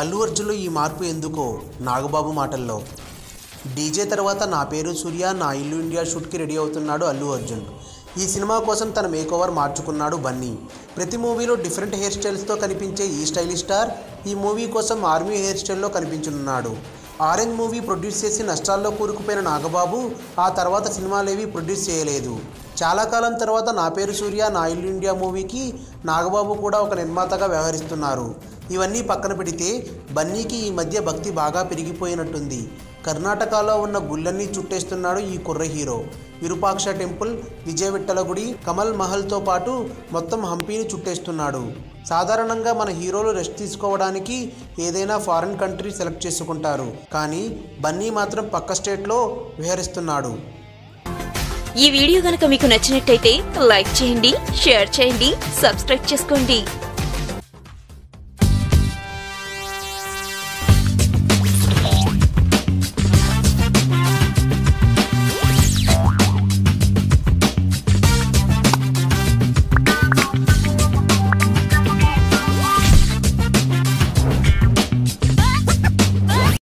అల్లు అర్జున్లో ఈ మార్పు ఎందుకో నాగబాబు మాటల్లో. డీజే తర్వాత నా పేరు సూర్య, నా ఇల్లు ఇండియా షూట్కి రెడీ అవుతున్నాడు అల్లు అర్జున్. ఈ సినిమా కోసం తన మేకోవర్ మార్చుకున్నాడు బన్నీ. ప్రతి మూవీలో డిఫరెంట్ హెయిర్ స్టైల్స్తో కనిపించే ఈ స్టైలిష్ స్టార్ ఈ మూవీ కోసం ఆర్మీ హెయిర్ స్టైల్లో కనిపించనున్నాడు. ఆరెంజ్ మూవీ ప్రొడ్యూస్ చేసి నష్టాల్లో కూరుకుపోయిన నాగబాబు ఆ తర్వాత సినిమాలేవి ప్రొడ్యూస్ చేయలేదు. చాలా కాలం తర్వాత నా పేరు సూర్య, నా ఇల్లు ఇండియా మూవీకి నాగబాబు కూడా ఒక నిర్మాతగా వ్యవహరిస్తున్నారు. ఇవన్నీ పక్కన పెడితే బన్నీకి ఈ మధ్య భక్తి బాగా పెరిగిపోయినట్టుంది. కర్ణాటకలో ఉన్న గుళ్ళన్నీ చుట్టేస్తున్నాడు ఈ కుర్ర హీరో. విరూపాక్ష టెంపుల్, విజయ విఠల గుడి, కమల్ మహల్తో పాటు మొత్తం హంపీని చుట్టేస్తున్నాడు. సాధారణంగా మన హీరోలు రెస్ట్ తీసుకోవడానికి ఏదైనా ఫారిన్ కంట్రీ సెలెక్ట్ చేసుకుంటారు, కానీ బన్నీ మాత్రం పక్క స్టేట్లో విహరిస్తున్నాడు. ఈ వీడియో గనుక మీకు నచ్చినట్టయితే లైక్ చేయండి, షేర్ చేయండి, సబ్స్క్రైబ్ చేసుకోండి.